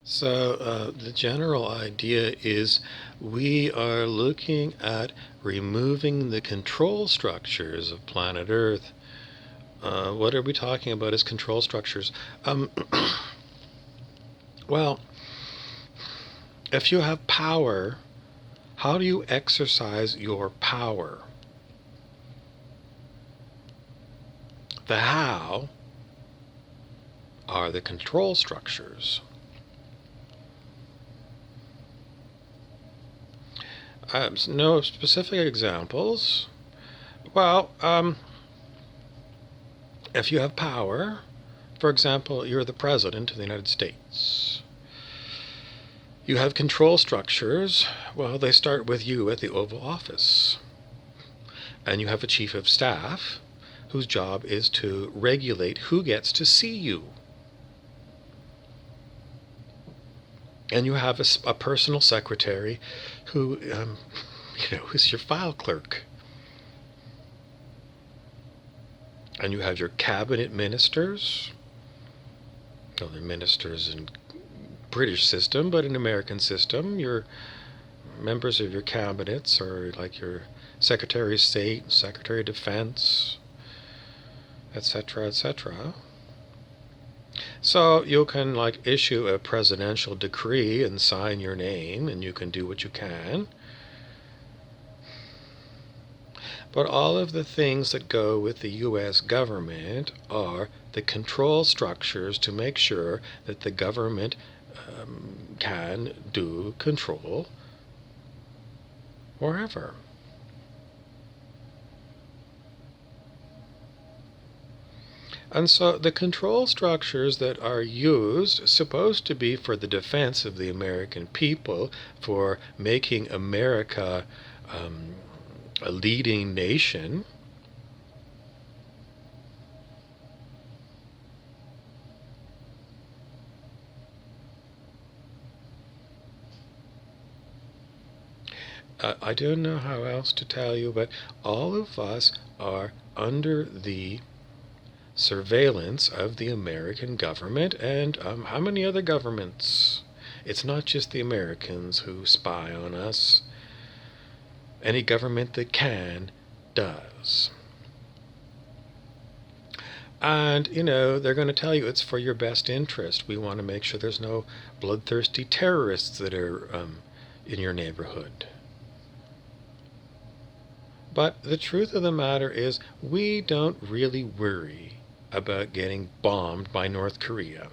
So, the general idea is we are looking at removing the control structures of planet Earth. What are we talking about as control structures? Um, well, if you have power, how do you exercise your power? The how are the control structures. No specific examples. Well, if you have power, for example, you're the President of the United States. You have control structures. Well, they start with you at the Oval Office. And you have a Chief of Staff whose job is to regulate who gets to see you. And you have a personal secretary who, is your file clerk. And you have your cabinet ministers. Well, they're ministers in British system, but in American system, your members of your cabinets are like your Secretary of State, Secretary of Defense, etc., etc. So you can issue a presidential decree and sign your name, and you can do what you can. But all of the things that go with the U.S. government are the control structures to make sure that the government can do control wherever. And so the control structures that are used, supposed to be for the defense of the American people, for making America a leading nation, I don't know how else to tell you, but all of us are under the surveillance of the American government and how many other governments? It's not just the Americans who spy on us. Any government that can does. And, they're going to tell you it's for your best interest. We want to make sure there's no bloodthirsty terrorists that are in your neighborhood. But the truth of the matter is, we don't really worry about getting bombed by North Korea.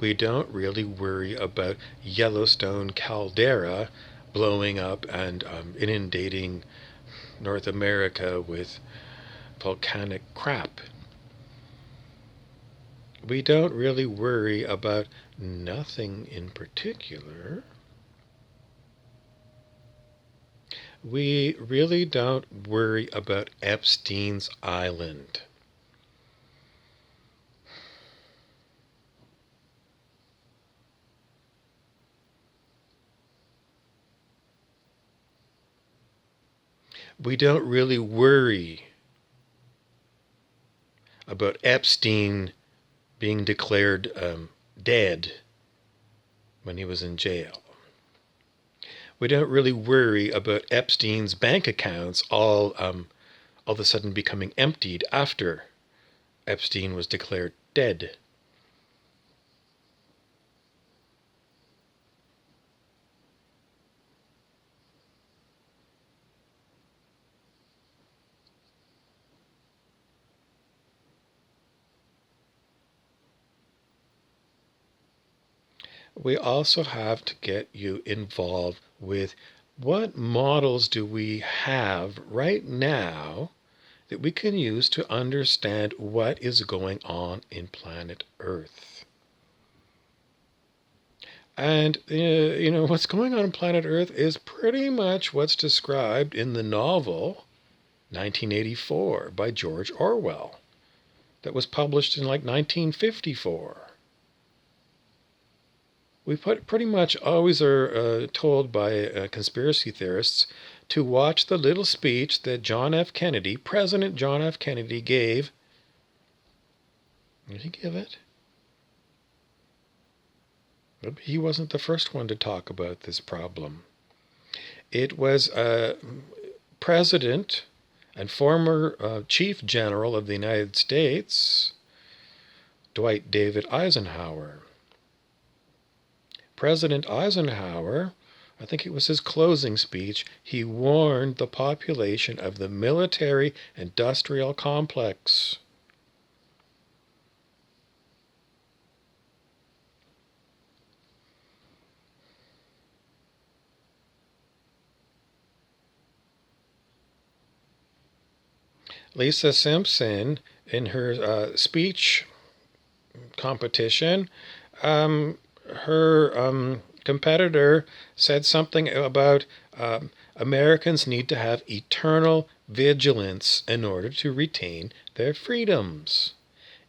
We don't really worry about Yellowstone caldera blowing up and inundating North America with volcanic crap. We don't really worry about nothing in particular. We really don't worry about Epstein's Island. We don't really worry about Epstein being declared dead when he was in jail. We don't really worry about Epstein's bank accounts all of a sudden becoming emptied after Epstein was declared dead. We also have to get you involved with what models do we have right now that we can use to understand what is going on in planet Earth. And, what's going on planet Earth is pretty much what's described in the novel 1984 by George Orwell that was published in 1954. We pretty much always are told by conspiracy theorists to watch the little speech that President John F. Kennedy, gave Did he give it? He wasn't the first one to talk about this problem. It was President and former Chief General of the United States, Dwight David Eisenhower. President Eisenhower, I think it was his closing speech, he warned the population of the military-industrial complex. Lisa Simpson, in her speech competition, her competitor said something about Americans need to have eternal vigilance in order to retain their freedoms.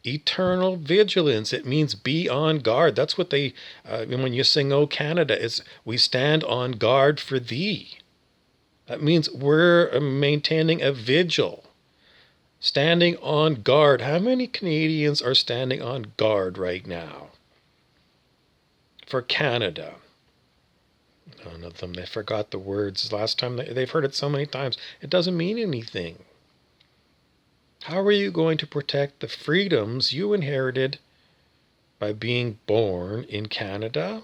Eternal vigilance. It means be on guard. That's what they, when you sing "O Canada," is we stand on guard for thee. That means we're maintaining a vigil. Standing on guard. How many Canadians are standing on guard right now for Canada? None of them. They forgot the words. Last time they've heard it so many times. It doesn't mean anything. How are you going to protect the freedoms you inherited by being born in Canada?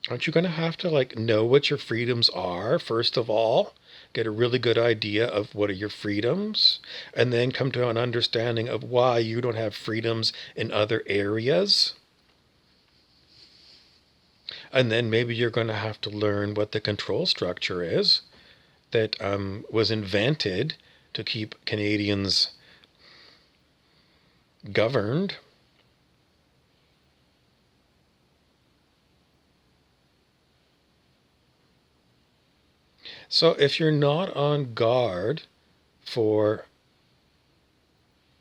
Aren't you going to have to know what your freedoms are, first of all? Get a really good idea of what are your freedoms, and then come to an understanding of why you don't have freedoms in other areas. And then maybe you're going to have to learn what the control structure is that was invented to keep Canadians governed. So if you're not on guard for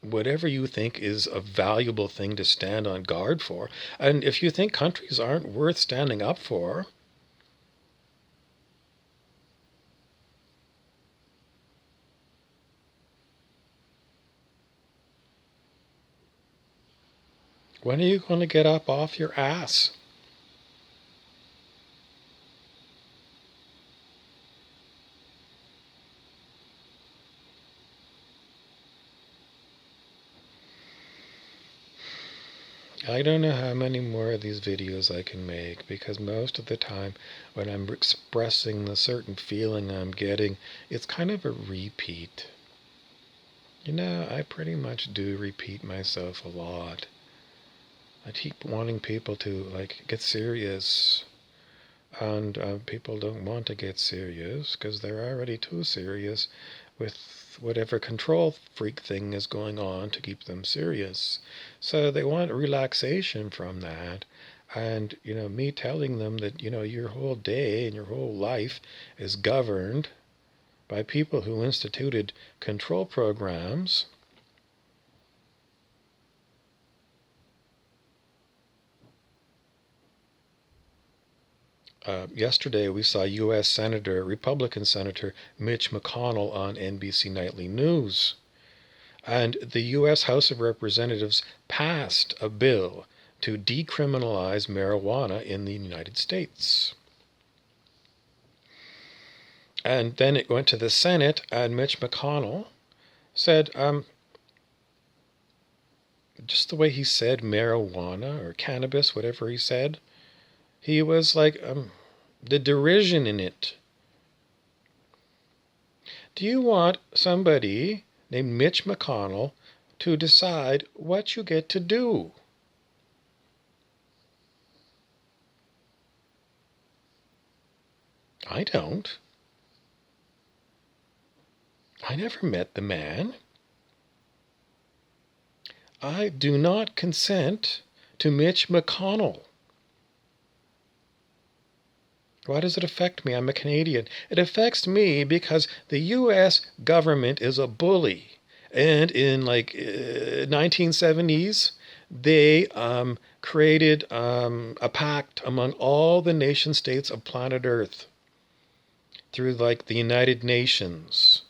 whatever you think is a valuable thing to stand on guard for, and if you think countries aren't worth standing up for, when are you going to get up off your ass? I don't know how many more of these videos I can make, because most of the time when I'm expressing the certain feeling I'm getting, it's kind of a repeat. I pretty much do repeat myself a lot. I keep wanting people to get serious, and people don't want to get serious because they're already too serious with whatever control freak thing is going on to keep them serious. So they want relaxation from that. And, me telling them that, your whole day and your whole life is governed by people who instituted control programs. Yesterday we saw U.S. Republican Senator Mitch McConnell on NBC Nightly News. And the U.S. House of Representatives passed a bill to decriminalize marijuana in the United States. And then it went to the Senate, and Mitch McConnell said, just the way he said marijuana or cannabis, whatever he said, he was the derision in it. Do you want somebody named Mitch McConnell to decide what you get to do? I don't. I never met the man. I do not consent to Mitch McConnell. Why does it affect me? I'm a Canadian. It affects me because the U.S. government is a bully. And in 1970s, they created a pact among all the nation states of planet Earth through the United Nations.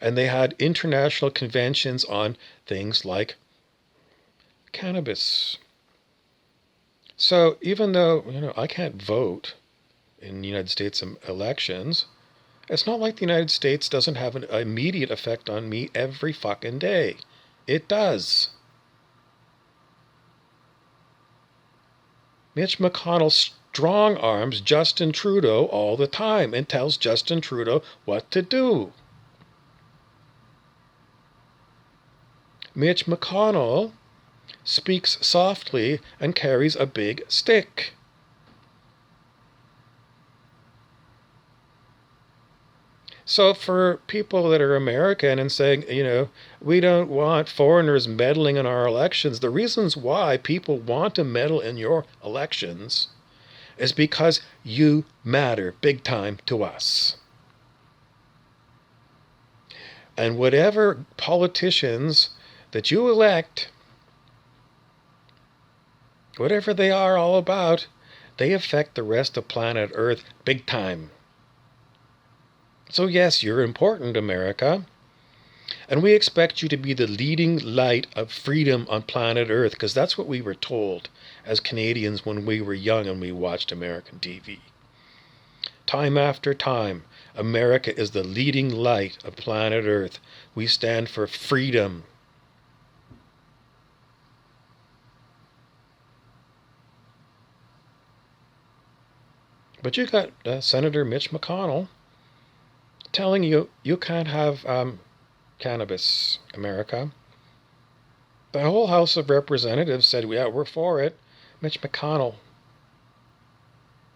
And they had international conventions on things like cannabis. So even though, I can't vote in United States elections, it's not like the United States doesn't have an immediate effect on me every fucking day. It does. Mitch McConnell strong arms Justin Trudeau all the time and tells Justin Trudeau what to do. Mitch McConnell speaks softly and carries a big stick. So for people that are American and saying, we don't want foreigners meddling in our elections, the reasons why people want to meddle in your elections is because you matter big time to us. And whatever politicians that you elect, whatever they are all about, they affect the rest of planet Earth big time. So yes, you're important, America. And we expect you to be the leading light of freedom on planet Earth, because that's what we were told as Canadians when we were young and we watched American TV. Time after time, America is the leading light of planet Earth. We stand for freedom. But you got Senator Mitch McConnell telling you you can't have cannabis, America. The whole House of Representatives said, yeah, we're for it. Mitch McConnell,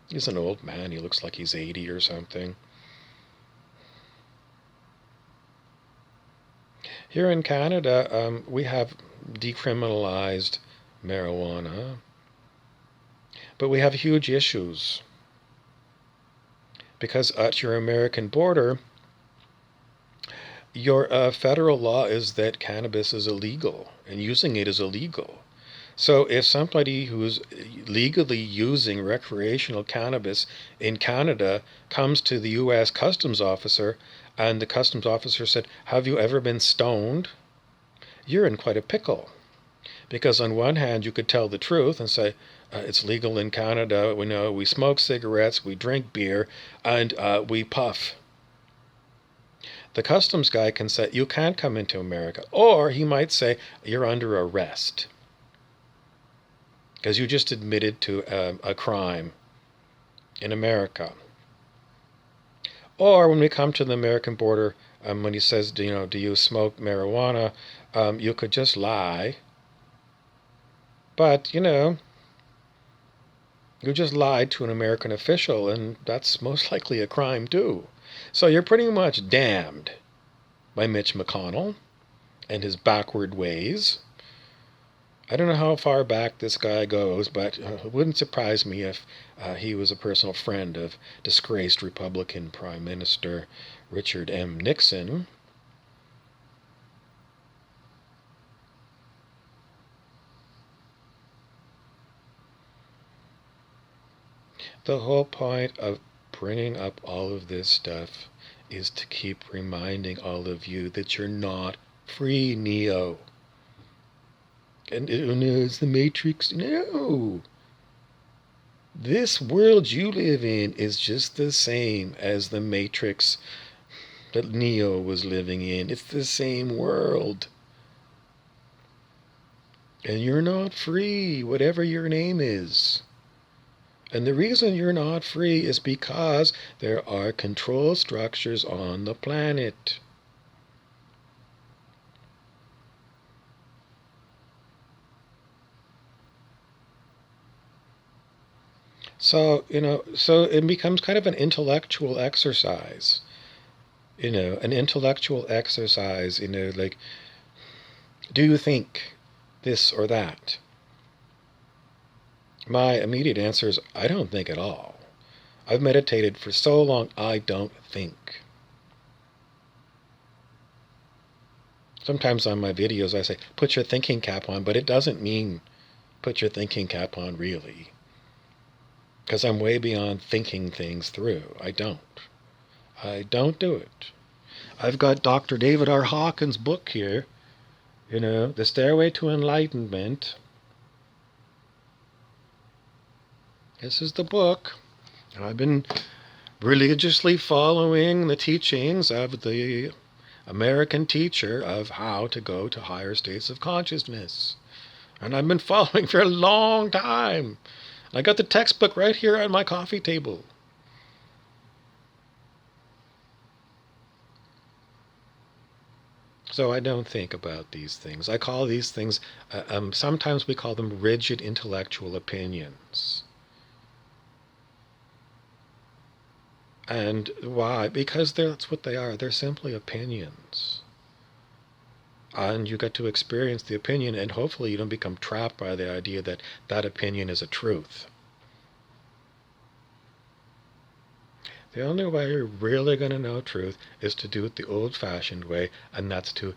he's an old man. He looks like he's 80 or something. Here in Canada, we have decriminalized marijuana, but we have huge issues. Because at your American border, your federal law is that cannabis is illegal and using it is illegal. So if somebody who's legally using recreational cannabis in Canada comes to the U.S. customs officer and the customs officer said, have you ever been stoned? You're in quite a pickle. Because on one hand, you could tell the truth and say, it's legal in Canada. We smoke cigarettes, we drink beer, and we puff. The customs guy can say, you can't come into America. Or he might say, you're under arrest. Because you just admitted to a crime in America. Or when we come to the American border, when he says, do you smoke marijuana, you could just lie. But, you just lied to an American official, and that's most likely a crime too. So you're pretty much damned by Mitch McConnell and his backward ways. I don't know how far back this guy goes, but it wouldn't surprise me if he was a personal friend of disgraced Republican Prime Minister Richard M. Nixon. The whole point of bringing up all of this stuff is to keep reminding all of you that you're not free, Neo. And it's the Matrix. No. This world you live in is just the same as the Matrix that Neo was living in. It's the same world. And you're not free, whatever your name is. And the reason you're not free is because there are control structures on the planet. So, so it becomes kind of an intellectual exercise. An intellectual exercise, like, do you think this or that? My immediate answer is, I don't think at all. I've meditated for so long, I don't think. Sometimes on my videos I say, put your thinking cap on, but it doesn't mean put your thinking cap on really. Because I'm way beyond thinking things through. I don't do it. I've got Dr. David R. Hawkins' book here, The Stairway to Enlightenment. This is the book. And I've been religiously following the teachings of the American teacher of how to go to higher states of consciousness. And I've been following for a long time. I got the textbook right here on my coffee table. So I don't think about these things. I call these things, sometimes we call them rigid intellectual opinions. And why? Because that's what they are. They're simply opinions. And you get to experience the opinion, and hopefully you don't become trapped by the idea that that opinion is a truth. The only way you're really going to know truth is to do it the old-fashioned way, and that's to...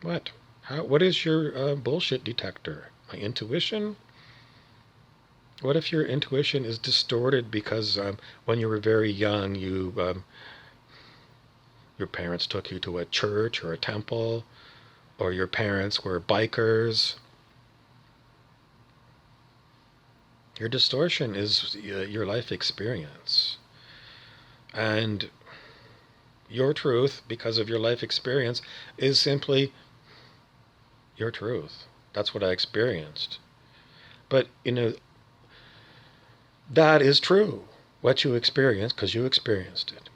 What? What is your bullshit detector? My intuition? What if your intuition is distorted because when you were very young, your parents took you to a church or a temple, or your parents were bikers? Your distortion is your life experience. And your truth, because of your life experience, is simply your truth. That's what I experienced. But, that is true, what you experienced, because you experienced it.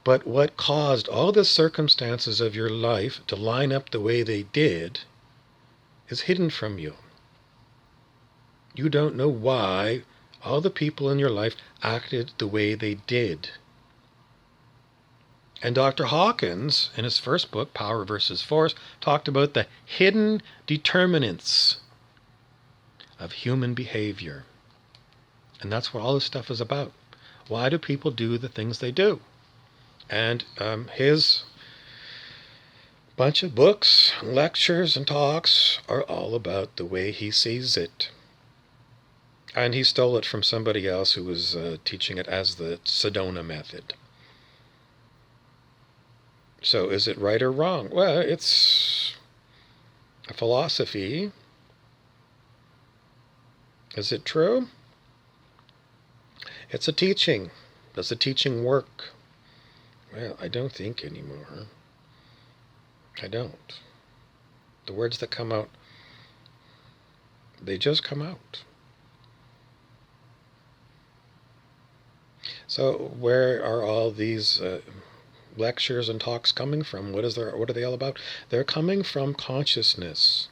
But what caused all the circumstances of your life to line up the way they did is hidden from you. You don't know why all the people in your life acted the way they did. And Dr. Hawkins, in his first book, Power versus Force, talked about the hidden determinants of human behavior. And that's what all this stuff is about. Why do people do the things they do? And his bunch of books, lectures, and talks are all about the way he sees it. And he stole it from somebody else who was teaching it as the Sedona method. So is it right or wrong? Well, it's a philosophy. Is it true? It's a teaching. Does the teaching work? Well, I don't think anymore. I don't. The words that come out, they just come out. So where are all these lectures and talks coming from? What are they all about? They're coming from consciousness.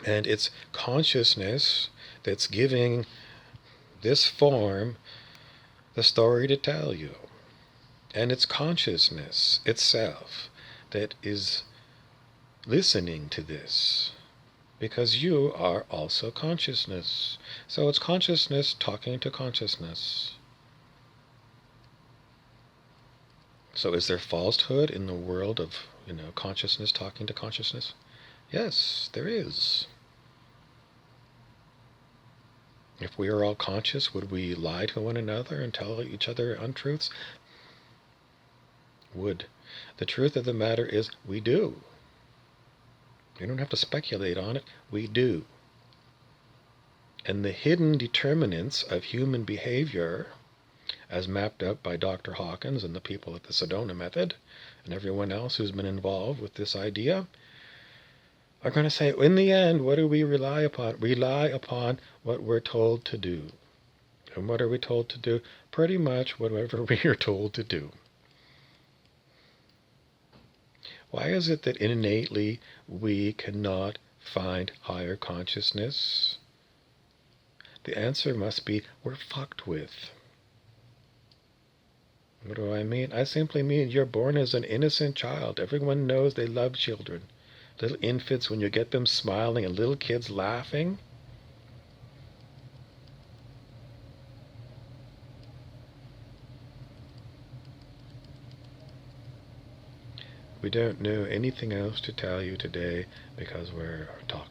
And it's consciousness that's giving this form the story to tell you. And it's consciousness itself that is listening to this, because you are also consciousness. So it's consciousness talking to consciousness. So is there falsehood in the world of, consciousness talking to consciousness? Yes, there is. If we are all conscious, would we lie to one another and tell each other untruths? Would. The truth of the matter is, we do. You don't have to speculate on it. We do. And the hidden determinants of human behavior, as mapped out by Dr. Hawkins and the people at the Sedona method, and everyone else who's been involved with this idea, are going to say, in the end, what do we rely upon? Rely upon what we're told to do. And what are we told to do? Pretty much whatever we are told to do. Why is it that innately we cannot find higher consciousness? The answer must be, we're fucked with. What do I mean? I simply mean you're born as an innocent child. Everyone knows they love children. Little infants, when you get them smiling and little kids laughing. We don't know anything else to tell you today because we're talking.